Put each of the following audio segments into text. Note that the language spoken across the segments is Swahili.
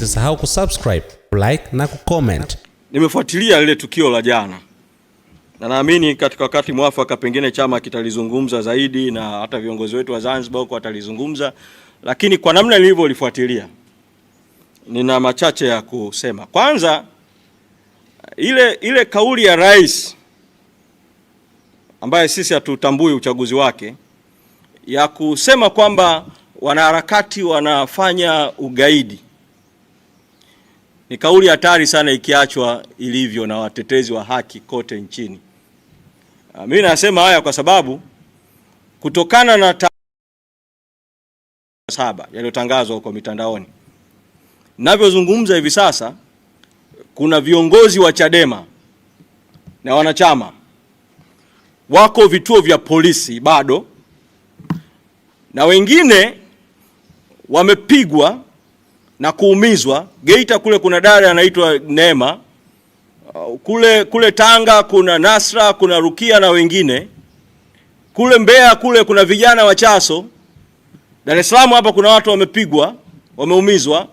Usisahau kusubscribe, like na kucomment. Nimefuatilia lile tukio la jana, na naamini katika wakati mwafaka pengine chama kitalizungumza zaidi na hata viongozi wetu wa Zanzibar huko watalizungumza, lakini kwa namna nilivyolifuatilia nina machache ya kusema. Kwanza, ile kauli ya rais ambaye sisi hatutambui uchaguzi wake ya kusema kwamba wanaharakati wanafanya ugaidi ni kauli hatari sana ikiachwa ilivyo na watetezi wa haki kote nchini. Mimi nasema haya kwa sababu kutokana na 7 yaliyotangazwa huko mitandaoni, ninavyozungumza hivi sasa, kuna viongozi wa Chadema na wanachama wako vituo vya polisi bado, na wengine wamepigwa na kuumizwa. Geita kule kuna dada anaitwa Neema, kule Tanga kuna Nasra, kuna Rukia na wengine. Kule Mbeya kule kuna vijana wa Chaso. Dar es Salaam hapa kuna watu wamepigwa, wameumizwa.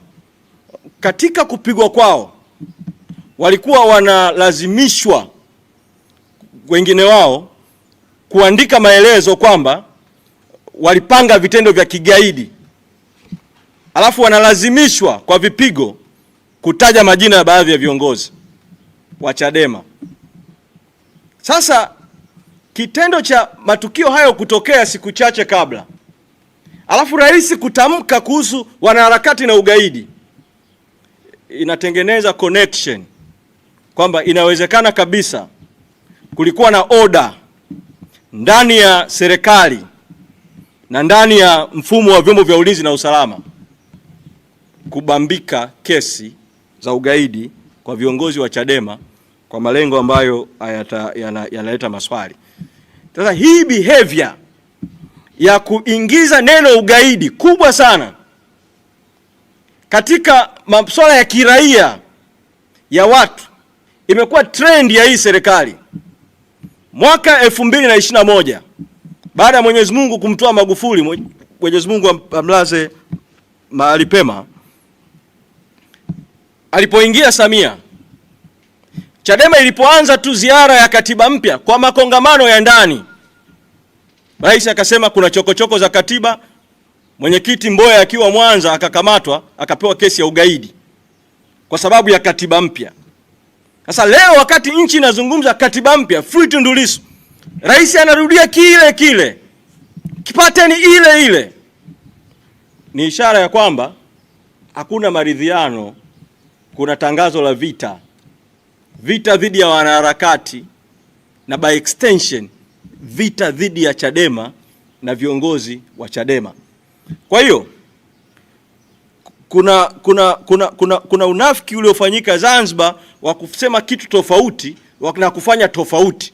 Katika kupigwa kwao walikuwa wanalazimishwa wengine wao kuandika maelezo kwamba walipanga vitendo vya kigaidi. Alafu wanalazimishwa kwa vipigo kutaja majina ya baadhi ya viongozi wa Chadema. Sasa kitendo cha matukio hayo kutokea siku chache kabla, alafu rais kutamka kuhusu wanaharakati na ugaidi, inatengeneza connection kwamba inawezekana kabisa kulikuwa na order ndani ya serikali na ndani ya mfumo wa vyombo vya ulinzi na usalama kubambika kesi za ugaidi kwa viongozi wa Chadema kwa malengo ambayo yanaleta maswali. Sasa hii behavior ya kuingiza neno ugaidi kubwa sana katika masuala ya kiraia ya watu imekuwa trend ya hii serikali. Mwaka 2021 baada ya Mwenyezi Mungu kumtoa Magufuli, Mwenyezi Mungu amlaze mahali pema, alipoingia Samia, Chadema ilipoanza tu ziara ya katiba mpya kwa makongamano ya ndani, rais akasema kuna chokochoko za katiba. Mwenyekiti Mboya akiwa Mwanza akakamatwa, akapewa kesi ya ugaidi kwa sababu ya katiba mpya. Sasa leo wakati nchi inazungumza katiba mpya, free Tundu Lissu, rais anarudia kile kile, kipateni ile ile. Ni ishara ya kwamba hakuna maridhiano, kuna tangazo la vita dhidi ya wanaharakati na by extension vita dhidi ya Chadema na viongozi wa Chadema. Kwa hiyo kuna unafiki uliofanyika Zanzibar wa kusema kitu tofauti na kufanya tofauti.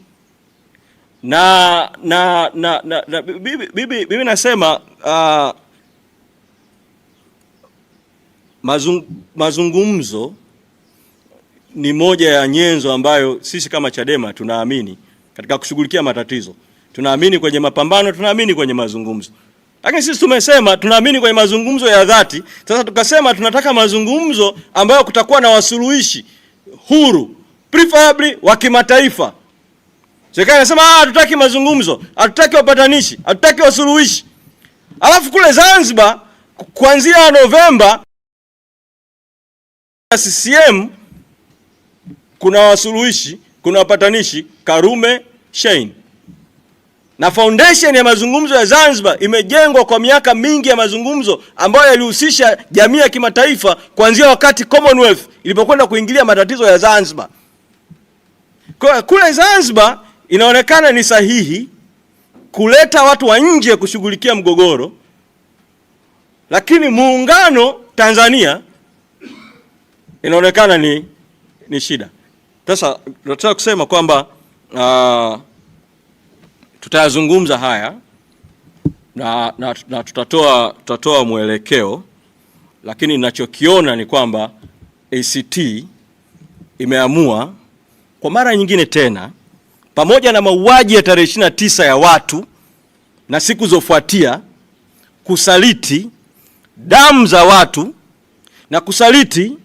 Bibi nasema mazungumzo ni moja ya nyenzo ambayo sisi kama Chadema tunaamini katika kushughulikia matatizo. Tunaamini kwenye mapambano, tunaamini kwenye mazungumzo. Lakini sisi tumesema tunaamini kwenye mazungumzo ya dhati. Sasa tukasema tunataka mazungumzo ambayo kutakuwa na wasuluhishi huru, preferably wa kimataifa. Serikali inasema hatutaki mazungumzo, hatutaki wapatanishi, hatutaki wasuluhishi. Alafu kule Zanzibar kuanzia Novemba CCM kuna wasuluhishi, kuna wapatanishi, Karume, Shein. Na foundation ya mazungumzo ya Zanzibar imejengwa kwa miaka mingi ya mazungumzo ambayo yalihusisha jamii ya kimataifa kuanzia wakati Commonwealth ilipokwenda kuingilia matatizo ya Zanzibar. Kwa kule Zanzibar inaonekana ni sahihi kuleta watu wa nje kushughulikia mgogoro, lakini muungano Tanzania inaonekana ni shida. Sasa nataka kusema kwamba tutayazungumza haya na tutatoa mwelekeo, lakini ninachokiona ni kwamba ACT imeamua kwa mara nyingine tena, pamoja na mauaji ya tarehe 29 ya watu na siku zofuatia, kusaliti damu za watu na kusaliti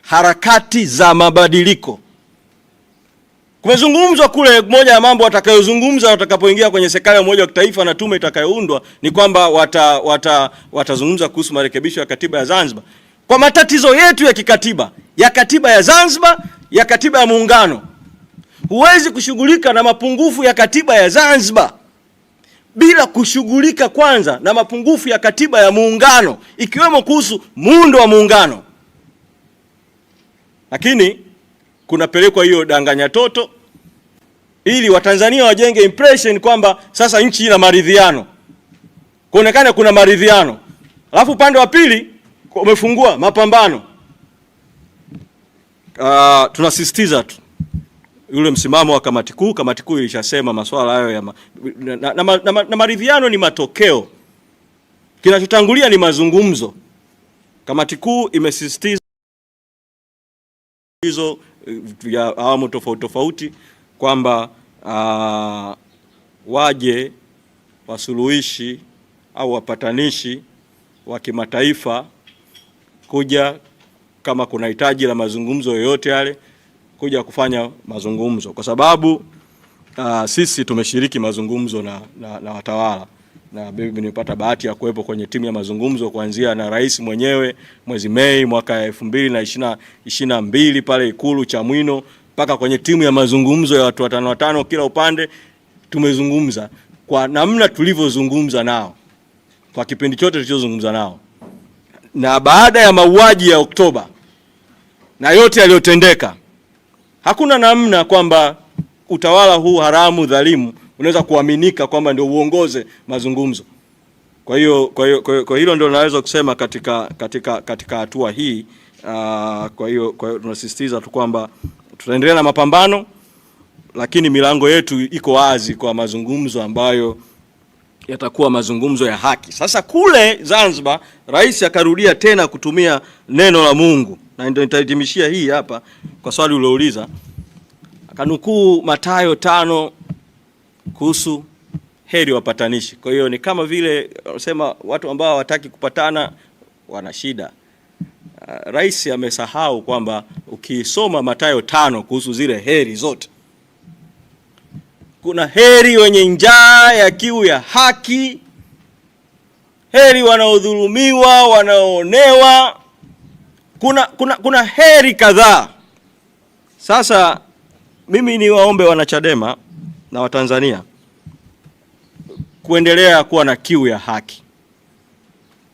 harakati za mabadiliko. Kumezungumzwa kule, moja ya mambo watakayozungumza watakapoingia kwenye serikali ya umoja wa kitaifa na tume itakayoundwa ni kwamba watazungumza kuhusu marekebisho ya katiba ya Zanzibar. Kwa matatizo yetu ya kikatiba, ya katiba ya Zanzibar, ya katiba ya muungano, huwezi kushughulika na mapungufu ya katiba ya Zanzibar bila kushughulika kwanza na mapungufu ya katiba ya muungano, ikiwemo kuhusu muundo wa muungano. Lakini kunapelekwa hiyo danganya toto ili Watanzania wajenge impression kwamba sasa nchi ina maridhiano, kuonekana kuna maridhiano, alafu upande wa pili umefungua mapambano. Tunasisitiza tu yule msimamo wa kamati kuu. Kamati kuu ilishasema masuala hayo ya na maridhiano ni matokeo, kinachotangulia ni mazungumzo. Kamati kuu imesisitiza hizo ya awamu tofauti tofauti kwamba waje wasuluhishi au wapatanishi wa kimataifa kuja kama kuna hitaji la mazungumzo yoyote yale, kuja kufanya mazungumzo, kwa sababu sisi tumeshiriki mazungumzo na watawala, na mimi nimepata bahati ya kuwepo kwenye timu ya mazungumzo kuanzia na rais mwenyewe mwezi Mei mwaka 2022 pale Ikulu Chamwino, mpaka kwenye timu ya mazungumzo ya watu watano kila upande. Tumezungumza kwa namna tulivyozungumza nao kwa kipindi chote tulichozungumza nao, na baada ya mauaji ya Oktoba na yote yaliyotendeka, hakuna namna kwamba utawala huu haramu dhalimu unaweza kuaminika kwamba ndio uongoze mazungumzo. Kwa hilo ndio naweza kusema katika hatua hii. Kwa hiyo tunasisitiza tu kwamba tutaendelea na mapambano, lakini milango yetu iko wazi kwa mazungumzo ambayo yatakuwa mazungumzo ya haki. Sasa kule Zanzibar rais akarudia tena kutumia neno la Mungu, na ndio nitahitimishia hii hapa kwa swali uliouliza. Akanukuu Mathayo 5 kuhusu heri wapatanishi. Kwa hiyo ni kama vile wanasema watu ambao hawataki kupatana wana shida. Rais amesahau kwamba ukisoma Mathayo 5 kuhusu zile heri zote, kuna heri wenye njaa ya kiu ya haki, heri wanaodhulumiwa, wanaoonewa, kuna heri kadhaa. Sasa mimi ni waombe wanachadema na Watanzania kuendelea kuwa na kiu ya haki,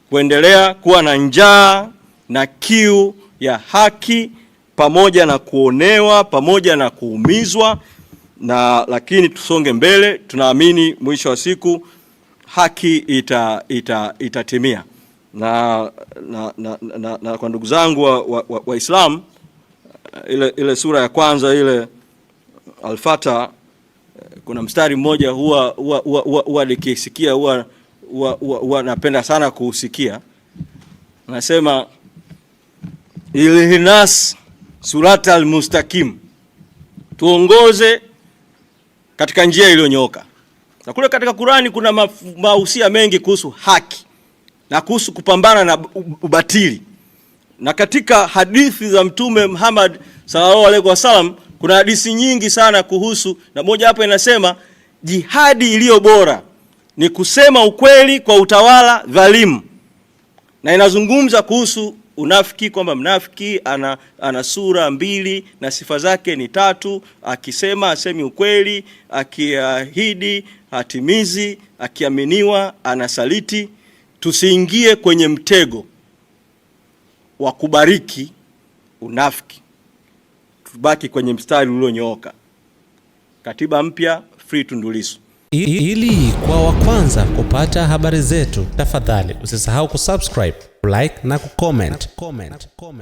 kuendelea kuwa na njaa na kiu ya haki, pamoja na kuonewa, pamoja na kuumizwa, lakini tusonge mbele. Tunaamini mwisho wa siku haki itatimia. Na kwa ndugu zangu Waislamu, ile sura ya kwanza ile Al-Fatiha, kuna mstari mmoja huwa nikisikia huwa napenda sana kuusikia. Nasema Ihdinas siratal mustaqim, tuongoze katika njia iliyonyooka. Na kule katika Qur'ani kuna mahusia mengi kuhusu haki na kuhusu kupambana na ubatili. Na katika hadithi za Mtume Muhammad sallallahu alaihi wasallam kuna hadithi nyingi sana kuhusu, na moja hapo inasema jihadi iliyo bora ni kusema ukweli kwa utawala dhalimu, na inazungumza kuhusu unafiki, kwamba mnafiki ana sura mbili na sifa zake ni tatu: akisema asemi ukweli, akiahidi hatimizi, akiaminiwa anasaliti. Tusiingie kwenye mtego wa kubariki unafiki, tubaki kwenye mstari ulionyooka. Katiba mpya, free Tundu Lissu. Ili kwa wa kwanza kupata habari zetu, tafadhali usisahau kusubscribe, like na kucomment.